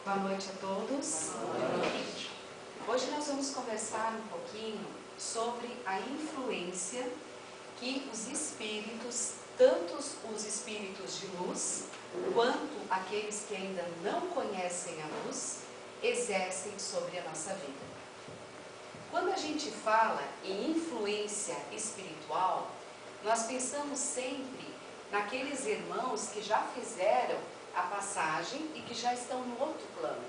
Boa noite a todos. Boa noite. Hoje nós vamos conversar um pouquinho sobre a influência que os espíritos, tanto os espíritos de luz, quanto aqueles que ainda não conhecem a luz, exercem sobre a nossa vida. Quando a gente fala em influência espiritual, nós pensamos sempre naqueles irmãos que já fizeram a passagem e que já estão no outro plano.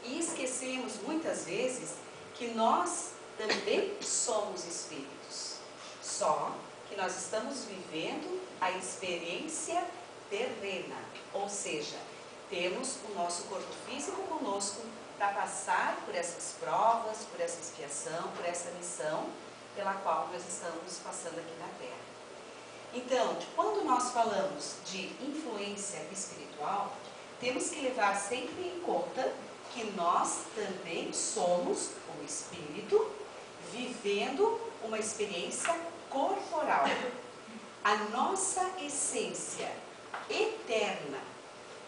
E esquecemos muitas vezes que nós também somos espíritos, só que nós estamos vivendo a experiência terrena, ou seja, temos o nosso corpo físico conosco para passar por essas provas, por essa expiação, por essa missão pela qual nós estamos passando aqui na Terra. Então, quando nós falamos de influência espiritual, temos que levar sempre em conta que nós também somos um espírito vivendo uma experiência corporal. A nossa essência eterna,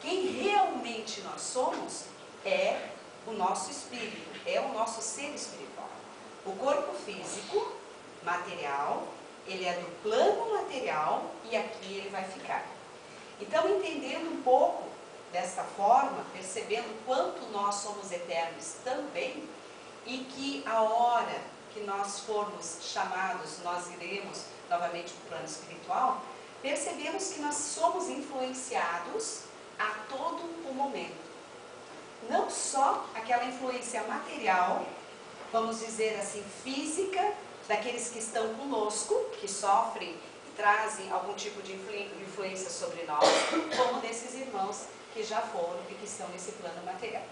quem realmente nós somos, é o nosso espírito, é o nosso ser espiritual. O corpo físico, material, ele é do plano material e aqui ele vai ficar. Então, entendendo um pouco desta forma, percebendo quanto nós somos eternos também, e que a hora que nós formos chamados, nós iremos novamente para o plano espiritual, percebemos que nós somos influenciados a todo o momento. Não só aquela influência material, vamos dizer assim, física, daqueles que estão conosco, que sofrem e trazem algum tipo de influência sobre nós, como desses irmãos que já foram e que estão nesse plano material.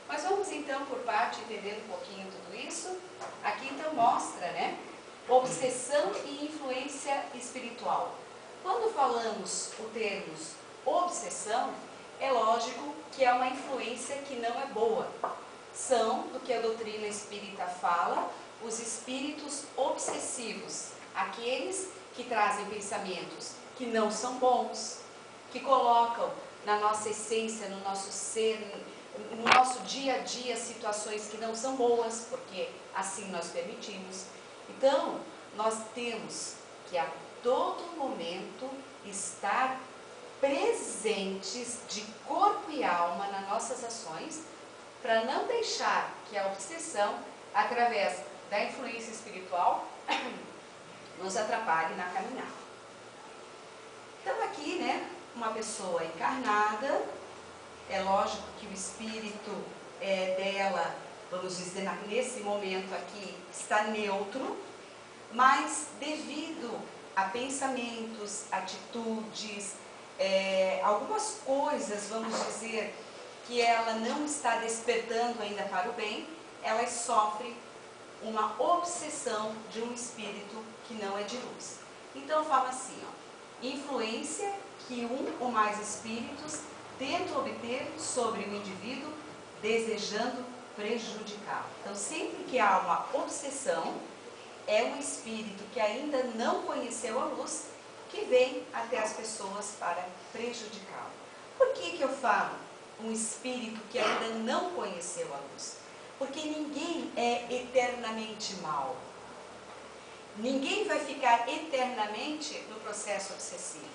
Mas vamos então por parte, entendendo um pouquinho tudo isso. Aqui então mostra, né, obsessão e influência espiritual. Quando falamos o termo obsessão, é lógico que é uma influência que não é boa. São, do que a doutrina espírita fala, os espíritos obsessivos, aqueles que trazem pensamentos que não são bons, que colocam na nossa essência, no nosso ser, no nosso dia a dia, situações que não são boas, porque assim nós permitimos. Então, nós temos que a todo momento estar presentes de corpo e alma nas nossas ações, para não deixar que a obsessão, através da influência espiritual, nos atrapalhe na caminhada. Então aqui, né, uma pessoa encarnada, é lógico que o espírito dela, vamos dizer, nesse momento aqui, está neutro, mas devido a pensamentos, atitudes, algumas coisas, vamos dizer, que ela não está despertando ainda para o bem, ela sofre uma obsessão de um espírito que não é de luz. Então fala assim, ó, influência que um ou mais espíritos tentam obter sobre o indivíduo, desejando prejudicá-lo. Então sempre que há uma obsessão, é um espírito que ainda não conheceu a luz, que vem até as pessoas para prejudicá-lo. Por que eu falo um espírito que ainda não conheceu a luz? Porque ninguém é eternamente mal. Ninguém vai ficar eternamente no processo obsessivo.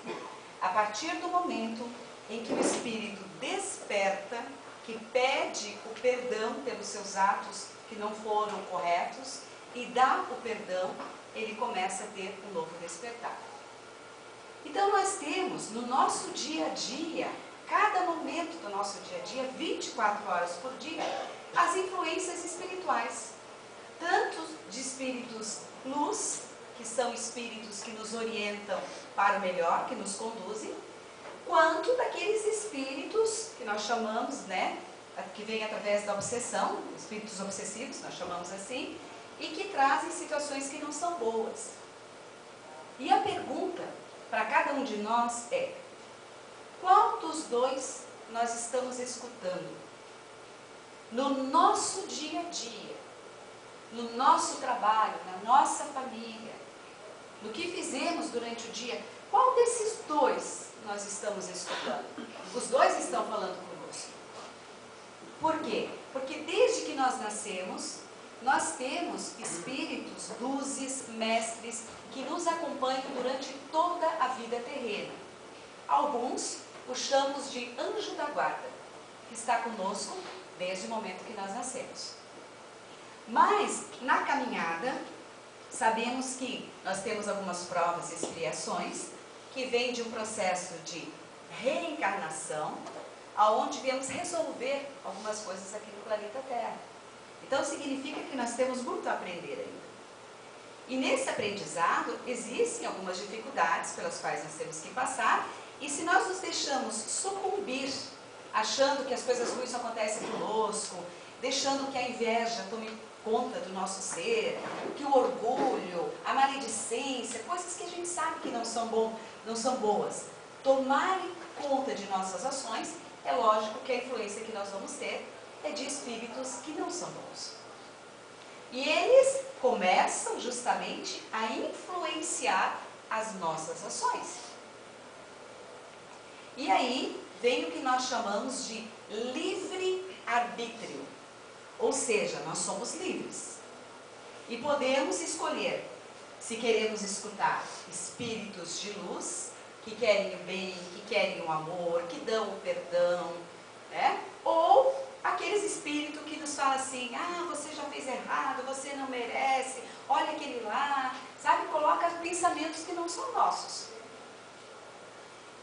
A partir do momento em que o espírito desperta, que pede o perdão pelos seus atos que não foram corretos e dá o perdão, ele começa a ter um novo despertar. Então nós temos no nosso dia a dia, cada momento do nosso dia a dia, 24 horas por dia, as influências espirituais, tanto de espíritos luz, que são espíritos que nos orientam para o melhor, que nos conduzem, quanto daqueles espíritos que nós chamamos, né, que vêm através da obsessão, espíritos obsessivos, nós chamamos assim, e que trazem situações que não são boas. E a pergunta para cada um de nós é: qual dos dois nós estamos escutando? No nosso dia a dia, no nosso trabalho, na nossa família, no que fizemos durante o dia, qual desses dois nós estamos escutando? Os dois estão falando conosco. Por quê? Porque desde que nós nascemos, nós temos espíritos, luzes, mestres, que nos acompanham durante toda a vida terrena. Alguns os chamamos de anjo da guarda, que está conosco desde o momento que nós nascemos. Mas, na caminhada, sabemos que nós temos algumas provas e expiações, que vêm de um processo de reencarnação, aonde viemos resolver algumas coisas aqui no planeta Terra. Então, significa que nós temos muito a aprender ainda. E nesse aprendizado, existem algumas dificuldades pelas quais nós temos que passar, e se nós nos deixamos sucumbir, achando que as coisas ruins só acontecem conosco, deixando que a inveja tome conta do nosso ser, que o orgulho, a maledicência, coisas que a gente sabe que não são boas, tomarem conta de nossas ações, é lógico que a influência que nós vamos ter é de espíritos que não são bons. E eles começam justamente a influenciar as nossas ações. E aí vem o que nós chamamos de livre-arbítrio. Ou seja, nós somos livres. E podemos escolher se queremos escutar espíritos de luz, que querem o bem, que querem o amor, que dão o perdão, né? Ou aqueles espíritos que nos falam assim, ah, você já fez errado, você não merece, olha aquele lá, sabe? Coloca pensamentos que não são nossos.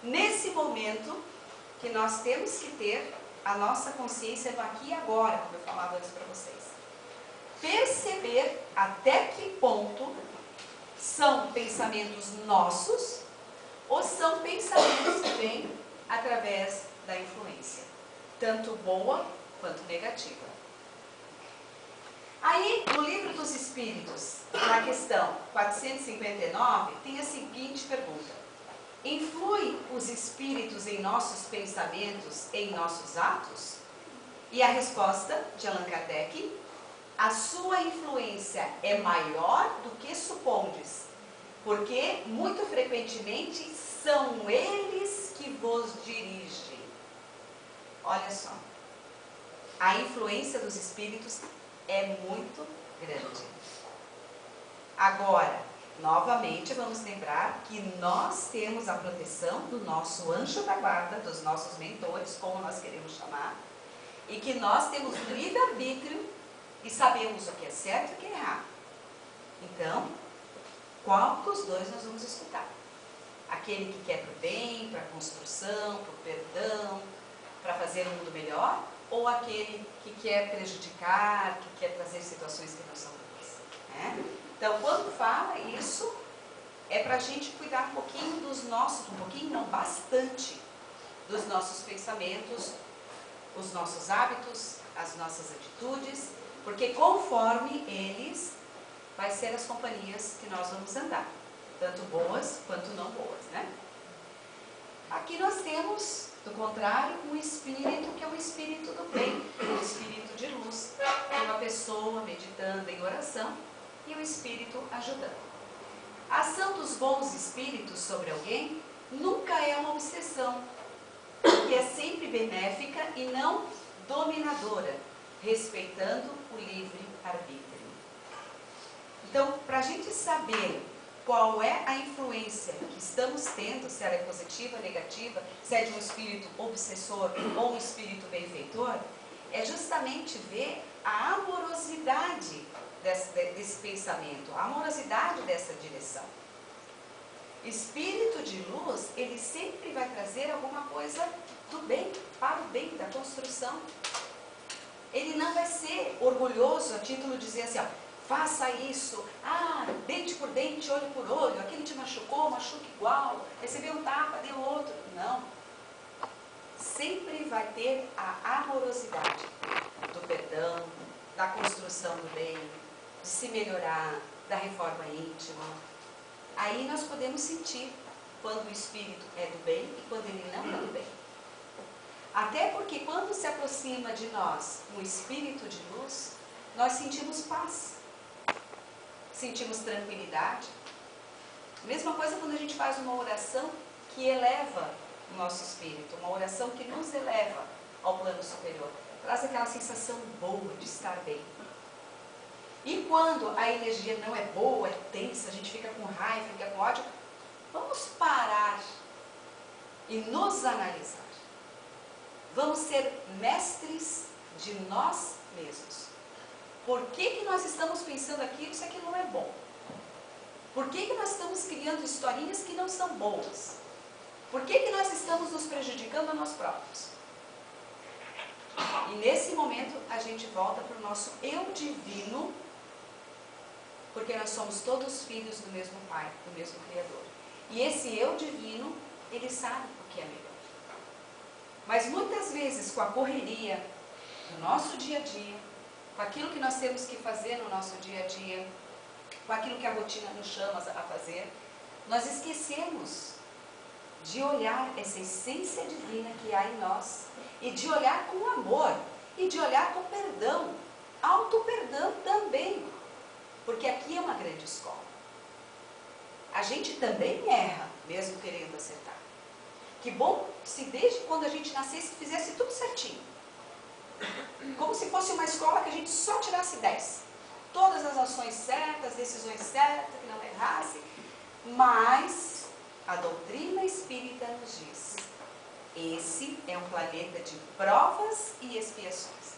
Nesse momento que nós temos que ter a nossa consciência no aqui e agora, como eu falava antes para vocês. Perceber até que ponto são pensamentos nossos ou são pensamentos que vêm através da influência, tanto boa quanto negativa. Aí, no Livro dos Espíritos, na questão 459, tem a seguinte pergunta: influem os espíritos em nossos pensamentos, em nossos atos? E a resposta de Allan Kardec: a sua influência é maior do que supondes, porque muito frequentemente são eles que vos dirigem. Olha só, a influência dos espíritos é muito grande. Agora, novamente, vamos lembrar que nós temos a proteção do nosso anjo da guarda, dos nossos mentores, como nós queremos chamar, e que nós temos livre-arbítrio e sabemos o que é certo e o que é errado. Então, qual dos dois nós vamos escutar? Aquele que quer para o bem, para a construção, para o perdão, para fazer um mundo melhor, ou aquele que quer prejudicar, que quer trazer situações que não são boas, né? Então, quando fala isso, é para a gente cuidar um pouquinho dos nossos, um pouquinho não, bastante, dos nossos pensamentos, os nossos hábitos, as nossas atitudes, porque conforme eles, vai ser as companhias que nós vamos andar, tanto boas quanto não boas, né? Aqui nós temos, do contrário, um espírito que é um espírito do bem, um espírito de luz, uma pessoa meditando em oração e o espírito ajudando. A ação dos bons espíritos sobre alguém nunca é uma obsessão, que é sempre benéfica e não dominadora, respeitando o livre-arbítrio. Então, para a gente saber qual é a influência que estamos tendo, se ela é positiva ou negativa, se é de um espírito obsessor ou um espírito benfeitor, é justamente ver a amorosidade desse pensamento, a amorosidade dessa direção. Espírito de luz, ele sempre vai trazer alguma coisa do bem, para o bem, da construção. Ele não vai ser orgulhoso a título de dizer assim, ó, faça isso, dente por dente, olho por olho, aquele te machucou, machuca igual, recebeu um tapa, deu outro. Não. Sempre vai ter a amorosidade do perdão, da construção do bem, de se melhorar, da reforma íntima. Aí nós podemos sentir quando o espírito é do bem e quando ele não é do bem. Até porque quando se aproxima de nós um espírito de luz, nós sentimos paz, sentimos tranquilidade. Mesma coisa quando a gente faz uma oração que eleva o nosso espírito, uma oração que nos eleva ao plano superior. traz aquela sensação boa de estar bem. E quando a energia não é boa, é tensa, a gente fica com raiva, fica com ódio, vamos parar e nos analisar. Vamos ser mestres de nós mesmos. Por que nós estamos pensando aquilo se aquilo não é bom? Por que nós estamos criando historinhas que não são boas? Por que nós estamos nos prejudicando a nós próprios? E nesse momento a gente volta para o nosso eu divino, porque nós somos todos filhos do mesmo Pai, do mesmo Criador. E esse eu divino, ele sabe o que é melhor. Mas muitas vezes, com a correria do nosso dia a dia, com aquilo que nós temos que fazer no nosso dia a dia, com aquilo que a rotina nos chama a fazer, nós esquecemos de olhar essa essência divina que há em nós, e de olhar com amor, e de olhar com perdão, auto-perdão também, porque aqui é uma grande escola. A gente também erra, mesmo querendo acertar. Que bom se desde quando a gente nascesse fizesse tudo certinho. Como se fosse uma escola que a gente só tirasse 10. Todas as ações certas, decisões certas, que não errasse. Mas a doutrina espírita nos diz: esse é um planeta de provas e expiações.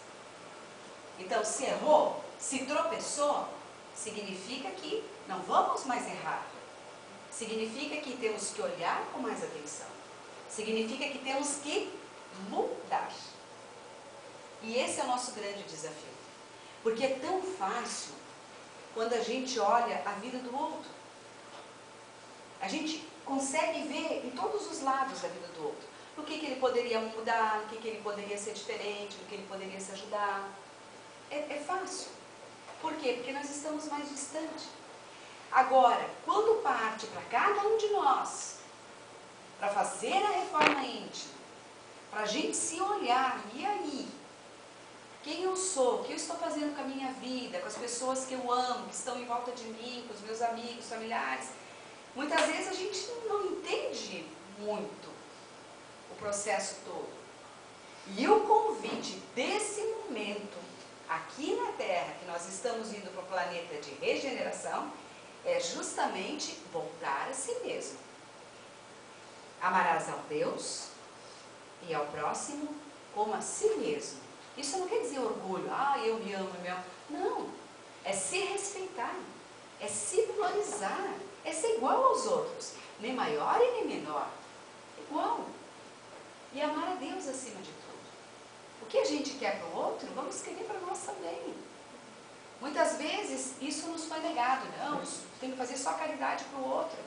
Então, se errou, se tropeçou, significa que não vamos mais errar. Significa que temos que olhar com mais atenção. Significa que temos que mudar. E esse é o nosso grande desafio. Porque é tão fácil quando a gente olha a vida do outro. A gente consegue ver em todos os lados a vida do outro. No que ele poderia mudar, no que ele poderia ser diferente, no que ele poderia se ajudar. É fácil. Por quê? Porque nós estamos mais distantes. Agora, quando parte para cada um de nós, para fazer a reforma íntima, para a gente se olhar, e aí? Quem eu sou? O que eu estou fazendo com a minha vida, com as pessoas que eu amo, que estão em volta de mim, com os meus amigos, familiares? Muitas vezes a gente não entende muito o processo todo. E o convite desse momento, aqui na Terra, que nós estamos indo para o planeta de regeneração, é justamente voltar a si mesmo. Amarás ao Deus e ao próximo como a si mesmo. Isso não quer dizer orgulho, eu me amo, eu me amo. Não, é se respeitar, é se valorizar, é ser igual aos outros, nem maior e nem menor, igual. E amar a Deus acima de tudo. O que a gente quer para o outro, vamos querer para nós também. Muitas vezes isso nos foi negado, não, tem que fazer só caridade para o outro.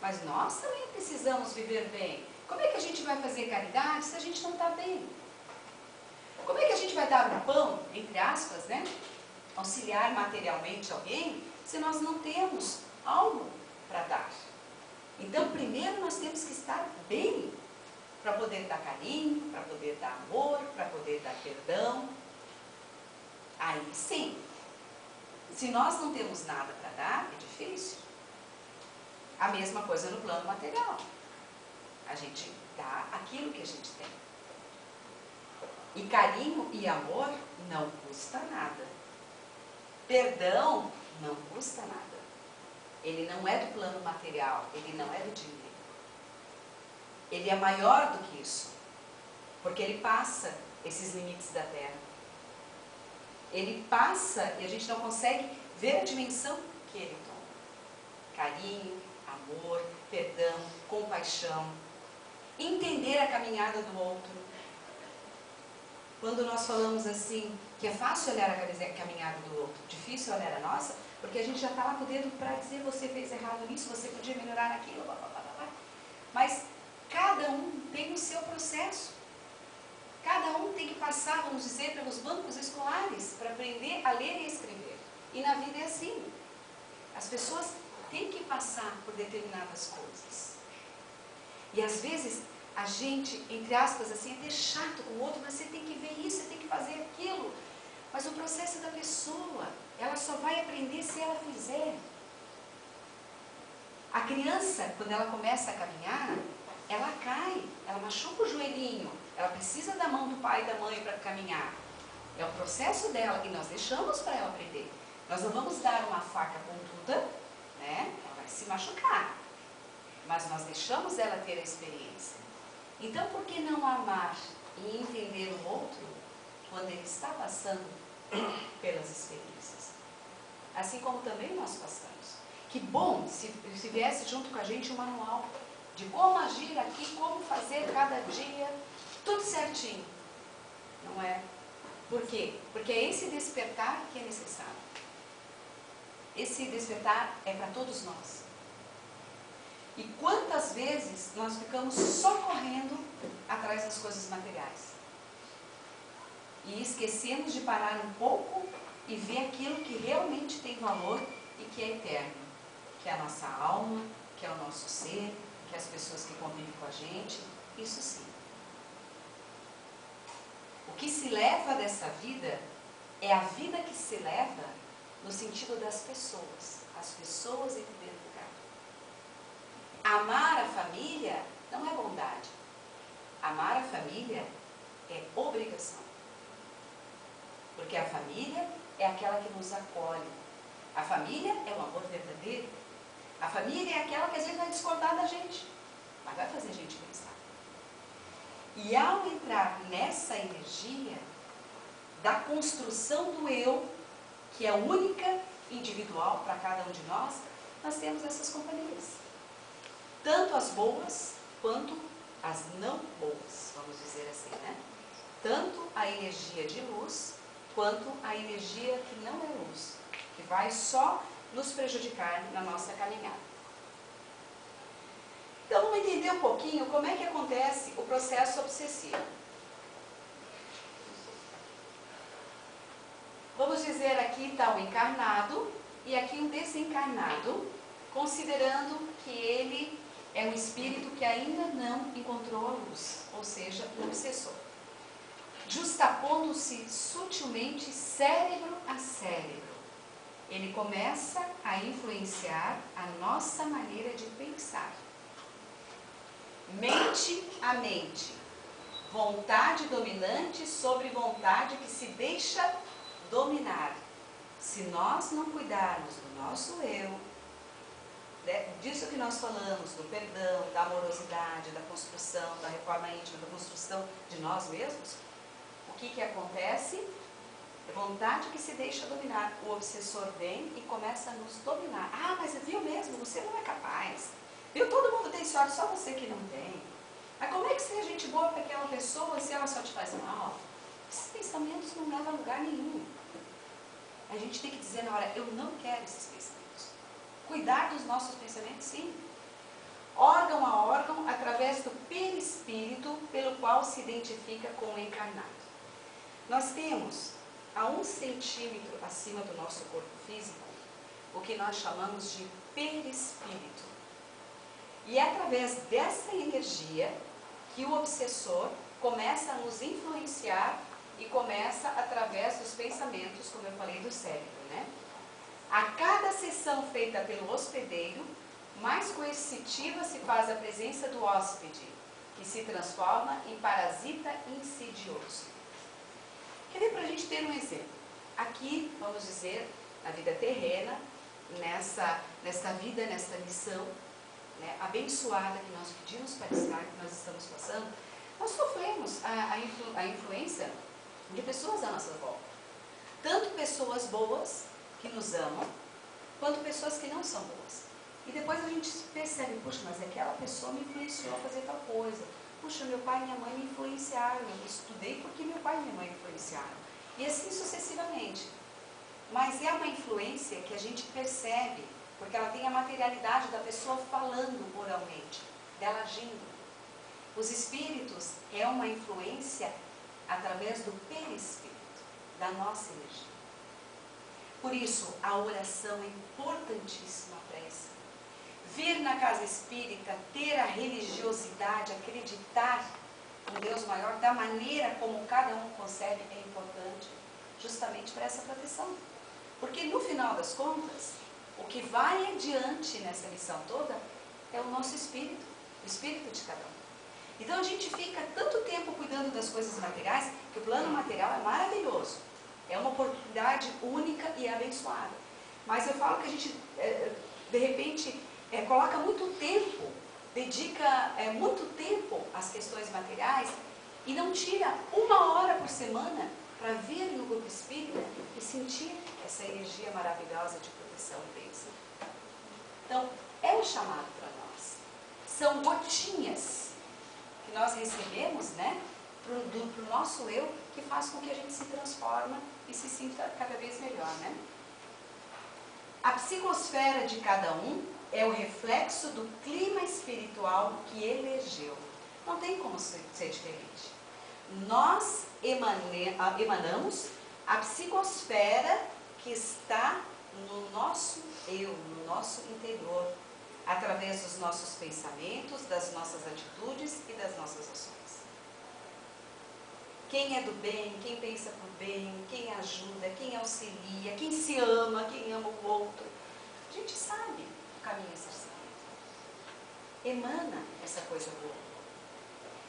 Mas nós também precisamos viver bem. Como é que a gente vai fazer caridade se a gente não está bem? Como é que a gente vai dar um pão, entre aspas, né? Auxiliar materialmente alguém, se nós não temos algo para dar? Então, primeiro nós temos que estar bem, para poder dar carinho, para poder dar amor, para poder dar perdão. Aí sim, se nós não temos nada para dar, é difícil. A mesma coisa no plano material. A gente dá aquilo que a gente tem. E carinho e amor não custa nada. Perdão não custa nada. Ele não é do plano material, ele não é do dinheiro. Ele é maior do que isso. Porque ele passa esses limites da Terra. Ele passa e a gente não consegue ver a dimensão que ele toma. Carinho, amor, perdão, compaixão. Entender a caminhada do outro. Quando nós falamos assim, que é fácil olhar a caminhada do outro, difícil olhar a nossa, porque a gente já está lá com o dedo para dizer, você fez errado nisso, você podia melhorar naquilo, blá, blá, blá, blá. Mas cada um tem o seu processo. Cada um tem que passar, vamos dizer, pelos bancos escolares para aprender a ler e escrever. E na vida é assim. As pessoas têm que passar por determinadas coisas. E às vezes a gente, entre aspas, assim, é até chato com o outro, mas você tem que ver isso, você tem que fazer aquilo. Mas o processo da pessoa, ela só vai aprender se ela fizer. A criança, quando ela começa a caminhar, ela cai, ela machuca o joelhinho, ela precisa da mão do pai e da mãe para caminhar. É o processo dela e nós deixamos para ela aprender. Nós não vamos dar uma faca pontuda, né? Ela vai se machucar. Mas nós deixamos ela ter a experiência. Então, por que não amar e entender o outro quando ele está passando pelas experiências? Assim como também nós passamos. Que bom se viesse junto com a gente um manual de como agir aqui, como fazer cada dia, tudo certinho. Não é? Por quê? Porque é esse despertar que é necessário. Esse despertar é para todos nós. E quantas vezes nós ficamos só correndo atrás das coisas materiais? E esquecemos de parar um pouco e ver aquilo que realmente tem valor e que é eterno. Que é a nossa alma, que é o nosso ser, que é as pessoas que convivem com a gente. Isso sim. O que se leva dessa vida é a vida que se leva no sentido das pessoas. As pessoas em primeiro lugar. Amar a família não é bondade. Amar a família é obrigação. Porque a família é aquela que nos acolhe. A família é o amor verdadeiro. A família é aquela que às vezes vai discordar da gente, mas vai fazer a gente pensar. E ao entrar nessa energia da construção do eu, que é única, individual para cada um de nós temos essas companhias. Tanto as boas, quanto as não boas, vamos dizer assim, né? Tanto a energia de luz, quanto a energia que não é luz, que vai só nos prejudicar na nossa caminhada. Então, vamos entender um pouquinho como é que acontece o processo obsessivo. Vamos dizer aqui está o encarnado e aqui um desencarnado, considerando que ele é um espírito que ainda não encontrou a luz, ou seja, o obsessor. Justapondo-se sutilmente cérebro a cérebro, ele começa a influenciar a nossa maneira de pensar. Mente a mente, vontade dominante sobre vontade que se deixa dominar. Se nós não cuidarmos do nosso eu, disso que nós falamos, do perdão, da amorosidade, da construção, da reforma íntima, da construção de nós mesmos, o que acontece? É vontade que se deixa dominar. O obsessor vem e começa a nos dominar. Ah, mas viu mesmo, você não é capaz. Viu, todo mundo tem sorte, só você que não tem. Mas como é que seja gente boa para aquela pessoa se ela só te faz mal? Esses pensamentos não levam a lugar nenhum. A gente tem que dizer na hora, eu não quero esses pensamentos. Cuidar dos nossos pensamentos, sim. Órgão a órgão, através do perispírito, pelo qual se identifica com o encarnado. Nós temos, a 1 centímetro acima do nosso corpo físico, o que nós chamamos de perispírito. E é através dessa energia que o obsessor começa a nos influenciar e começa através dos pensamentos, como eu falei, do cérebro, né? A cada sessão feita pelo hospedeiro, mais coercitiva se faz a presença do hóspede, que se transforma em parasita insidioso. Quer ver para a gente ter um exemplo? Aqui, vamos dizer, na vida terrena, nesta vida, nesta missão, né, abençoada que nós pedimos para estar, que nós estamos passando, nós sofremos a influência de pessoas à nossa volta. Tanto pessoas boas, que nos amam, quanto pessoas que não são boas. E depois a gente percebe, puxa, mas aquela pessoa me influenciou a fazer tal coisa. Puxa, meu pai e minha mãe me influenciaram, eu estudei porque meu pai e minha mãe me influenciaram. E assim sucessivamente. Mas é uma influência que a gente percebe, porque ela tem a materialidade da pessoa falando oralmente, dela agindo. Os espíritos é uma influência através do perispírito, da nossa energia. Por isso, a oração é importantíssima para isso. Vir na casa espírita, ter a religiosidade, acreditar no Deus maior, da maneira como cada um concebe, é importante, justamente para essa proteção. Porque no final das contas, o que vai adiante nessa missão toda é o nosso espírito, o espírito de cada um. Então a gente fica tanto tempo cuidando falando das coisas materiais, que o plano material é maravilhoso. É uma oportunidade única e abençoada. Mas eu falo que a gente, de repente, coloca muito tempo, dedica muito tempo às questões materiais e não tira 1 hora por semana para vir no grupo espírita e sentir essa energia maravilhosa de proteção e bênção. Então, é um chamado para nós. São gotinhas que nós recebemos, né, para o nosso eu, que faz com que a gente se transforma e se sinta cada vez melhor, né? A psicosfera de cada um é o reflexo do clima espiritual que elegeu. Não tem como ser diferente. Nós emanamos a psicosfera que está no nosso eu, no nosso interior, através dos nossos pensamentos, das nossas atitudes e das nossas ações. Quem é do bem, quem pensa para o bem, quem ajuda, quem auxilia, quem se ama, quem ama o outro. A gente sabe o caminho a ser seguido. Emana essa coisa boa.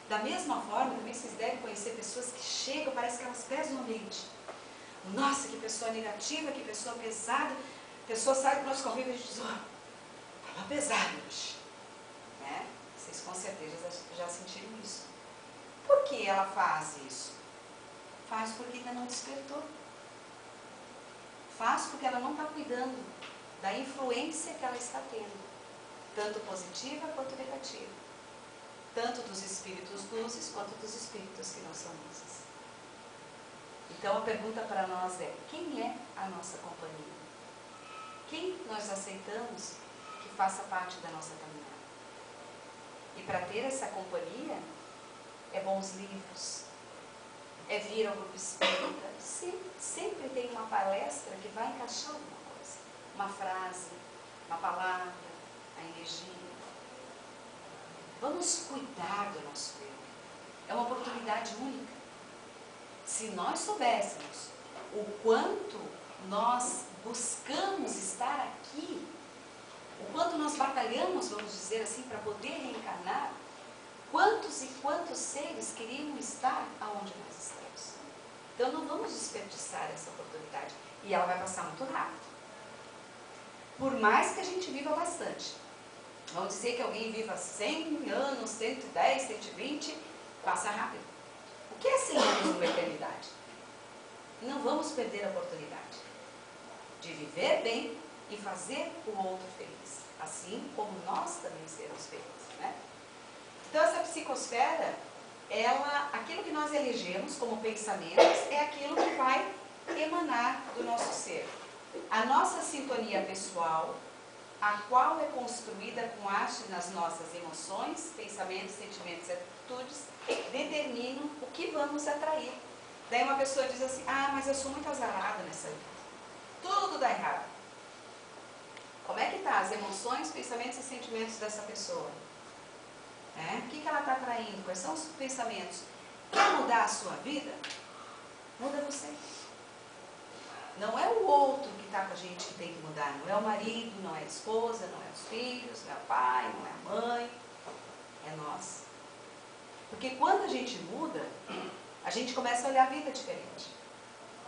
Da mesma forma, também vocês devem conhecer pessoas que chegam, parece que elas pesam no ambiente. Nossa, que pessoa negativa, que pessoa pesada. A pessoa sai do nosso convívio e diz, estava pesado hoje. Né? Vocês com certeza já sentiram isso. Por que ela faz isso? Faz porque ainda não despertou. Faz porque ela não está cuidando da influência que ela está tendo, tanto positiva quanto negativa, tanto dos espíritos luzes quanto dos espíritos que não são luzes. Então a pergunta para nós é, quem é a nossa companhia? Quem nós aceitamos que faça parte da nossa caminhada? E para ter essa companhia, é bons livros, é vir ao grupo espírita. Sempre tem uma palestra que vai encaixar alguma coisa. Uma frase, uma palavra, a energia. Vamos cuidar do nosso eu. É uma oportunidade única. Se nós soubéssemos o quanto nós buscamos estar aqui, o quanto nós batalhamos, vamos dizer assim, para poder reencarnar, quantos e quantos seres queriam estar aonde nós estamos. Então não vamos desperdiçar essa oportunidade. E ela vai passar muito rápido. Por mais que a gente viva bastante. Vamos dizer que alguém viva 100 anos, 110, 120, passa rápido. O que é 100 anos numa eternidade? Não vamos perder a oportunidade de viver bem e fazer o outro feliz. Assim como nós também seremos felizes, né? Então essa psicosfera, aquilo que nós elegemos como pensamentos é aquilo que vai emanar do nosso ser. A nossa sintonia pessoal, a qual é construída com arte nas nossas emoções, pensamentos, sentimentos e atitudes, determinam o que vamos atrair. Daí uma pessoa diz assim, mas eu sou muito azarada nessa vida. Tudo dá errado. Como é que está as emoções, pensamentos e sentimentos dessa pessoa? O que ela está atraindo? Quais são os pensamentos? Quer mudar a sua vida? Muda você. Não é o outro que está com a gente que tem que mudar. Não é o marido, não é a esposa, não é os filhos, não é o pai, não é a mãe. É nós. Porque quando a gente muda, a gente começa a olhar a vida diferente.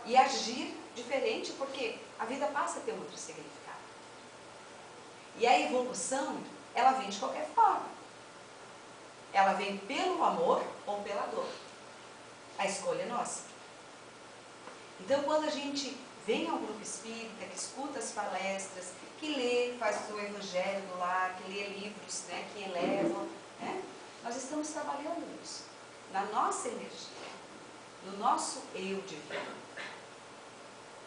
E agir diferente, porque a vida passa a ter outro significado. E a evolução, ela vem de qualquer forma. Ela vem pelo amor ou pela dor. A escolha é nossa. Então, quando a gente vem ao grupo espírita, que escuta as palestras, que lê, faz o seu evangelho do lar, que lê livros, né, que elevam, né, nós estamos trabalhando nisso, na nossa energia, no nosso eu divino.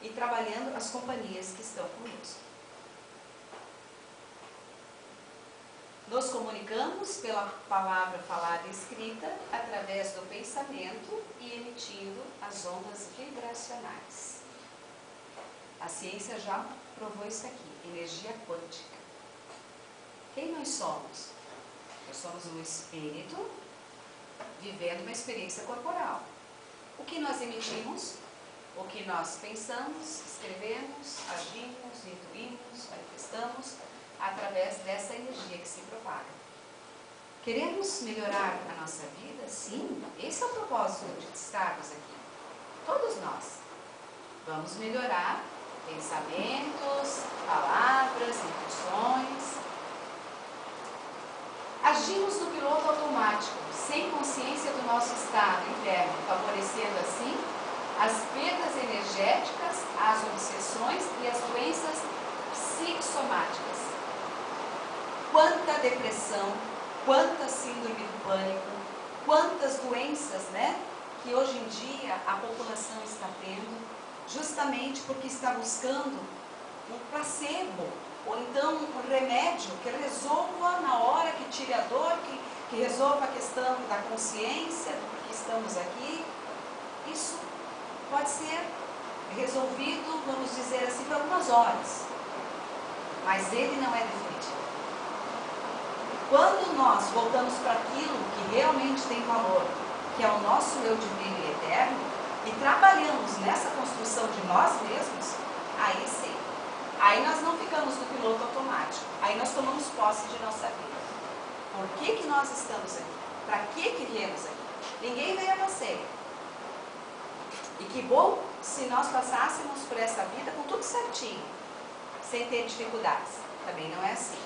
E trabalhando as companhias que estão conosco. Nos comunicamos pela palavra falada e escrita, através do pensamento e emitindo as ondas vibracionais. A ciência já provou isso aqui, energia quântica. Quem nós somos? Nós somos um espírito vivendo uma experiência corporal. O que nós emitimos? O que nós pensamos, escrevemos, agimos, intuímos, manifestamos, através dessa energia que se propaga. Queremos melhorar a nossa vida? Sim, esse é o propósito de estarmos aqui. Todos nós. Vamos melhorar pensamentos, palavras, intuições. Agimos no piloto automático, sem consciência do nosso estado interno, favorecendo assim as perdas energéticas, as obsessões e as doenças psicossomáticas. Quanta depressão, quanta síndrome do pânico, quantas doenças, né, que hoje em dia a população está tendo, justamente porque está buscando um placebo, ou então um remédio que resolva na hora, que tire a dor, que resolva a questão da consciência, do porquê estamos aqui. Isso pode ser resolvido, vamos dizer assim, por algumas horas, mas ele não é definitivo. Quando nós voltamos para aquilo que realmente tem valor, que é o nosso eu divino e eterno, e trabalhamos nessa construção de nós mesmos, aí sim, aí nós não ficamos no piloto automático, aí nós tomamos posse de nossa vida. Por que nós estamos aqui? Para que viemos aqui? Ninguém veio a nascer. E que bom se nós passássemos por essa vida com tudo certinho, sem ter dificuldades. Também não é assim.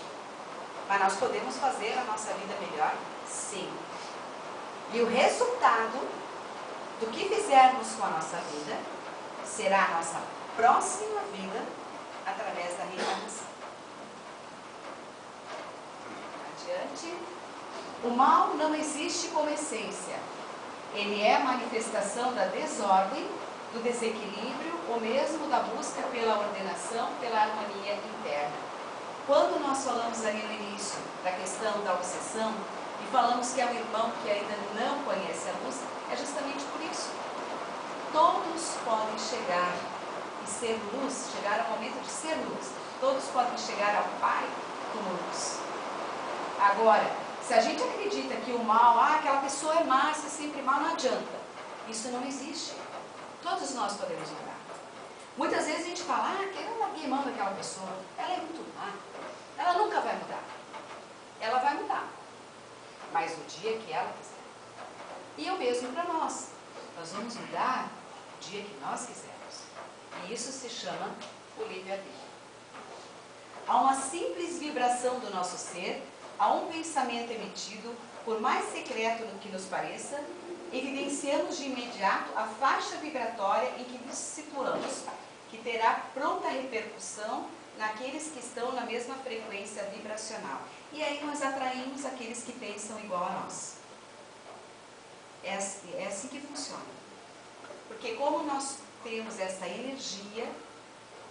Mas nós podemos fazer a nossa vida melhor? Sim. E o resultado do que fizermos com a nossa vida será a nossa próxima vida através da reencarnação. Adiante. O mal não existe como essência. Ele é a manifestação da desordem, do desequilíbrio ou mesmo da busca pela ordenação, pela harmonia interna. Quando nós falamos ali no início da questão da obsessão e falamos que é um irmão que ainda não conhece a luz, é justamente por isso. Todos podem chegar e ser luz, chegar ao momento de ser luz. Todos podem chegar ao Pai como luz. Agora, se a gente acredita que o mal, aquela pessoa é má, se é sempre má, não adianta. Isso não existe. Todos nós podemos mudar. Muitas vezes a gente fala, que eu larguei mão daquela pessoa, ela é muito má, ela nunca vai mudar. Ela vai mudar, mas o dia que ela quiser. E é o mesmo para nós. Nós vamos mudar o dia que nós quisermos. E isso se chama o livre-arbítrio. Há uma simples vibração do nosso ser, há um pensamento emitido, por mais secreto do que nos pareça, evidenciamos de imediato a faixa vibratória em que nos situamos, que terá pronta repercussão naqueles que estão na mesma frequência vibracional. E aí nós atraímos aqueles que pensam igual a nós. É assim que funciona. Porque como nós temos essa energia,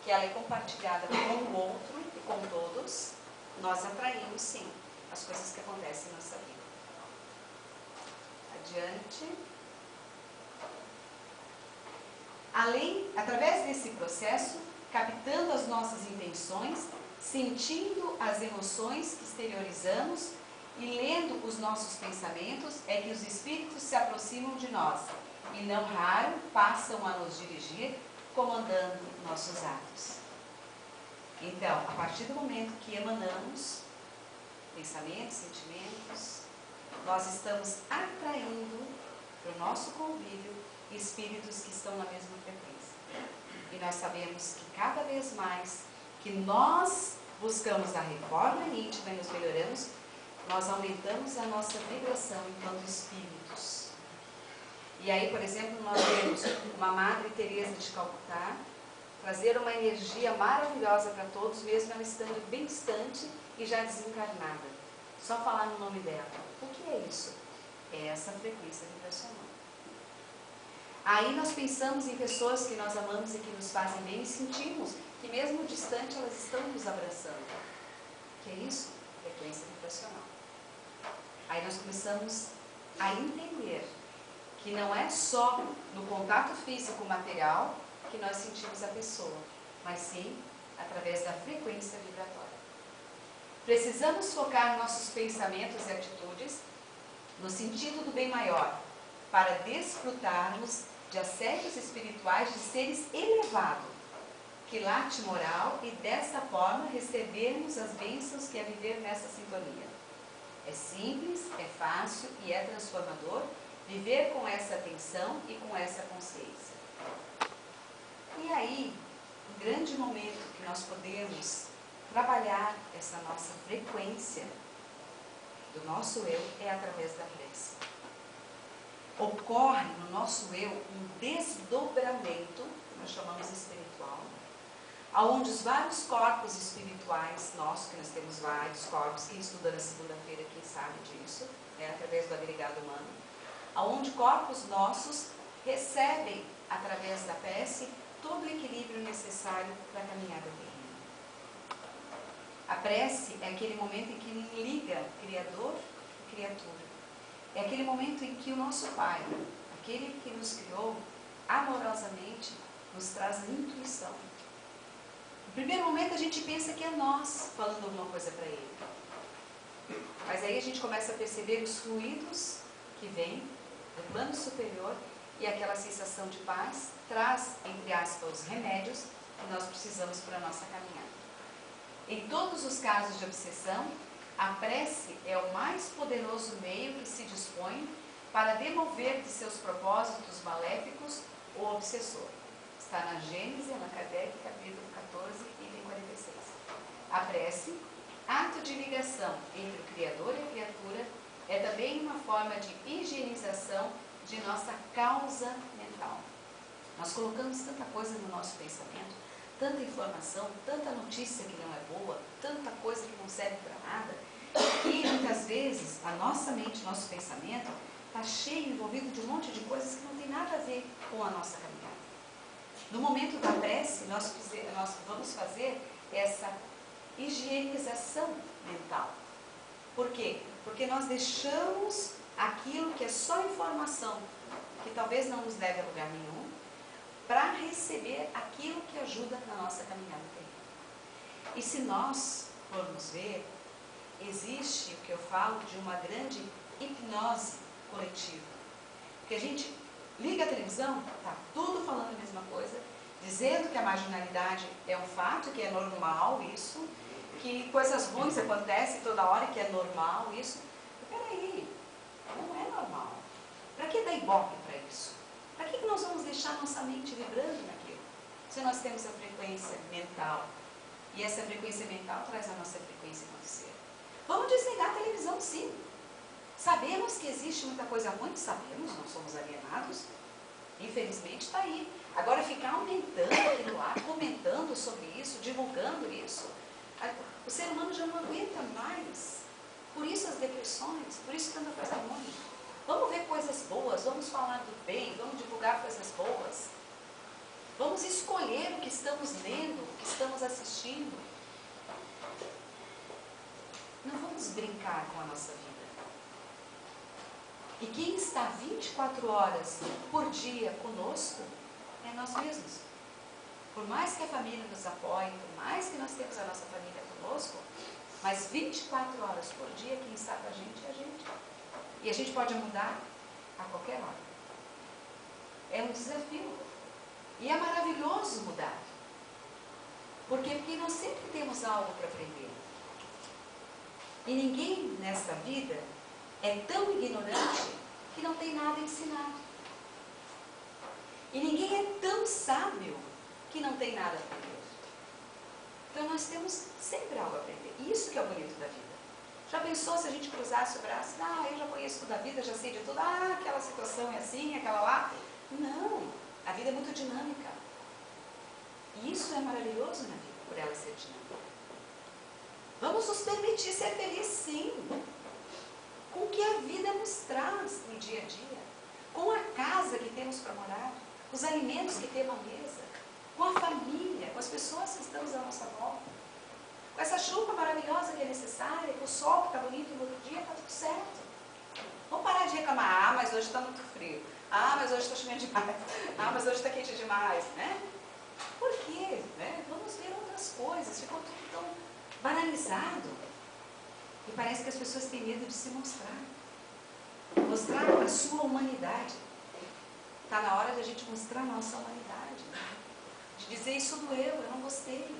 que ela é compartilhada com o outro e com todos, nós atraímos sim as coisas que acontecem na nossa vida. Adiante. Através desse processo, captando as nossas intenções, sentindo as emoções que exteriorizamos e lendo os nossos pensamentos, é que os espíritos se aproximam de nós e não raro passam a nos dirigir, comandando nossos atos. Então, a partir do momento que emanamos pensamentos, sentimentos, nós estamos atraindo para o nosso convívio espíritos que estão na mesma frequência. E nós sabemos que cada vez mais que nós buscamos a reforma íntima e nos melhoramos, nós aumentamos a nossa vibração enquanto espíritos. E aí, por exemplo, nós vemos uma Madre Teresa de Calcutá trazer uma energia maravilhosa para todos, mesmo ela estando bem distante e já desencarnada. Só falar no nome dela. O que é isso? É essa frequência vibracional. Aí nós pensamos em pessoas que nós amamos e que nos fazem bem e sentimos que mesmo distante elas estão nos abraçando. Que é isso? Frequência vibracional. Aí nós começamos a entender que não é só no contato físico material que nós sentimos a pessoa, mas sim através da frequência vibratória. Precisamos focar nossos pensamentos e atitudes no sentido do bem maior, para desfrutarmos de assédios espirituais de seres elevados, quilate moral, e dessa forma recebermos as bênçãos que é viver nessa sintonia. É simples, é fácil e é transformador viver com essa atenção e com essa consciência. E aí, um grande momento que nós podemos trabalhar essa nossa frequência do nosso eu é através da prece. Ocorre no nosso eu um desdobramento, que nós chamamos espiritual, onde os vários corpos espirituais, que nós temos vários corpos, quem estuda na segunda-feira, quem sabe disso, através do agregado humano, onde corpos nossos recebem, através da prece, todo o equilíbrio necessário para a caminhada terrena. A prece é aquele momento em que liga Criador e criatura. É aquele momento em que o nosso Pai, aquele que nos criou, amorosamente, nos traz a intuição. No primeiro momento a gente pensa que é nós falando alguma coisa para Ele. Mas aí a gente começa a perceber os fluidos que vêm do plano superior e aquela sensação de paz traz, entre aspas, os remédios que nós precisamos para a nossa caminhada. Em todos os casos de obsessão, a prece é o mais poderoso meio que se dispõe para demover de seus propósitos maléficos o obsessor. Está na Gênesis, Allan Kardec, capítulo 14, item 46. A prece, ato de ligação entre o Criador e a criatura, é também uma forma de higienização de nossa causa mental. Nós colocamos tanta coisa no nosso pensamento, tanta informação, tanta notícia que não é boa, tanta coisa que não serve para nada, que muitas vezes a nossa mente, nosso pensamento, está cheio, envolvido de um monte de coisas que não tem nada a ver com a nossa caminhada. No momento da prece, nós vamos fazer essa higienização mental. Por quê? Porque nós deixamos aquilo que é só informação, que talvez não nos leve a lugar nenhum, para receber aquilo que ajuda na nossa caminhada terrena. E se nós formos ver, existe o que eu falo de uma grande hipnose coletiva. Porque a gente liga a televisão, está tudo falando a mesma coisa, dizendo que a marginalidade é um fato, que é normal isso, que coisas ruins acontecem toda hora, que é normal isso. Peraí, não é normal. Para que dar ibope para isso? Para que nós vamos deixar nossa mente vibrando naquilo? Se nós temos a frequência mental, e essa frequência mental traz a nossa frequência consciente. Vamos desligar a televisão, sim. Sabemos que existe muita coisa ruim, sabemos, não somos alienados. Infelizmente está aí. Agora ficar aumentando aquilo lá, comentando sobre isso, divulgando isso, o ser humano já não aguenta mais. Por isso as depressões, por isso tanta coisa ruim. Vamos ver coisas boas, vamos falar do bem, vamos divulgar coisas boas. Vamos escolher o que estamos lendo, o que estamos assistindo. Não vamos brincar com a nossa vida. E quem está 24 horas por dia conosco é nós mesmos. Por mais que a família nos apoie, por mais que nós temos a nossa família conosco, mas 24 horas por dia quem está com a gente é a gente. E a gente pode mudar a qualquer hora. É um desafio. E é maravilhoso mudar. Por quê? Porque nós sempre temos algo para aprender. E ninguém nessa vida é tão ignorante que não tem nada a ensinar. E ninguém é tão sábio que não tem nada a aprender. Então nós temos sempre algo a aprender. E isso que é o bonito da vida. Já pensou se a gente cruzasse o braço? Ah, eu já conheço tudo da vida, já sei de tudo. Ah, aquela situação é assim, aquela lá. Não, a vida é muito dinâmica. E isso é maravilhoso na vida, por ela ser dinâmica. Vamos nos permitir ser felizes, sim. Com o que a vida nos traz no dia a dia. Com a casa que temos para morar. Com os alimentos que temos à mesa. Com a família, com as pessoas que estamos à nossa volta. Com essa chuva maravilhosa que é necessária, com o sol que está bonito no outro dia, está tudo certo. Vamos parar de reclamar, mas hoje está muito frio. Mas hoje está chovendo demais. Mas hoje está quente demais, né? Por quê? Né? Vamos ver outras coisas. Ficou tudo tão banalizado. E parece que as pessoas têm medo de se mostrar. Mostrar a sua humanidade. Está na hora de a gente mostrar a nossa humanidade. De dizer isso doeu, eu não gostei.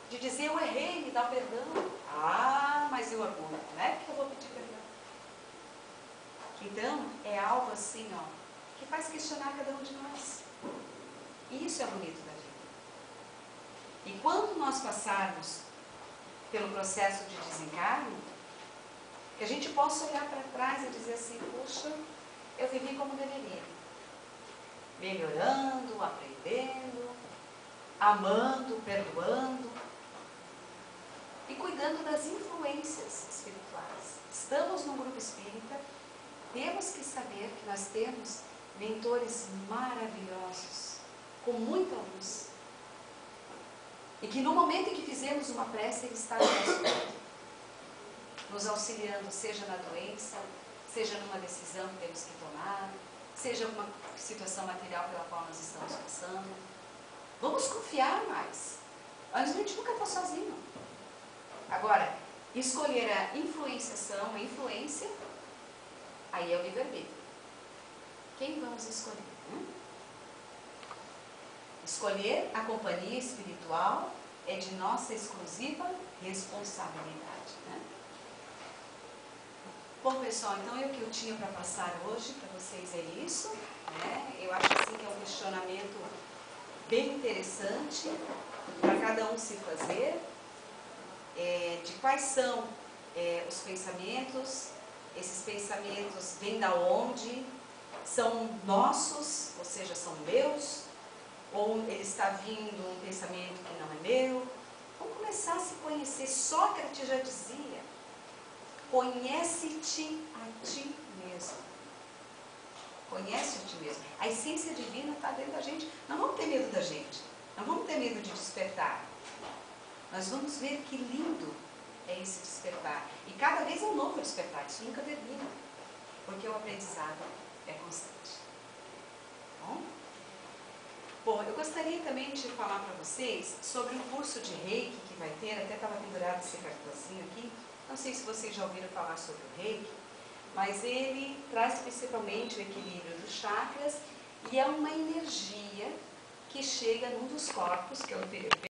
de dizer eu errei, me dá perdão. Ah, mas e o orgulho? Não é que eu vou pedir perdão. Então, é algo assim, ó, que faz questionar cada um de nós. E isso é bonito da vida. E quando nós passarmos pelo processo de desencarne, que a gente possa olhar para trás e dizer assim, poxa, eu vivi como deveria. Melhorando, aprendendo, amando, perdoando e cuidando das influências espirituais. Estamos num grupo espírita, temos que saber que nós temos mentores maravilhosos, com muita luz. E que no momento em que fizermos uma prece, Ele está ao nosso lado, nos auxiliando, seja na doença, seja numa decisão que temos que tomar, seja alguma situação material pela qual nós estamos passando. Vamos confiar mais. Antes a gente nunca está sozinho. Agora, escolher a influenciação, a influência, aí é o livre-arbítrio. Quem vamos escolher? Escolher a companhia espiritual é de nossa exclusiva responsabilidade, né? Bom, pessoal, então o que eu tinha para passar hoje para vocês é isso, né? Eu acho assim que é um questionamento bem interessante para cada um se fazer, de quais são os pensamentos, esses pensamentos vêm da onde, são nossos, ou seja, são meus, ou ele está vindo um pensamento que não é meu. Vamos começar a se conhecer. Sócrates já dizia, conhece-te a ti mesmo. Conhece a ti mesmo. A essência divina está dentro da gente. Não vamos ter medo da gente. Não vamos ter medo de despertar. Nós vamos ver que lindo é esse despertar. E cada vez é um novo despertar. Isso nunca termina. Porque o aprendizado é constante. Bom? Bom, eu gostaria também de falar para vocês sobre o curso de Reiki que vai ter. Até estava pendurado esse cartãozinho aqui. Não sei se vocês já ouviram falar sobre o Reiki, mas ele traz principalmente o equilíbrio dos chakras e é uma energia que chega num dos corpos, que é o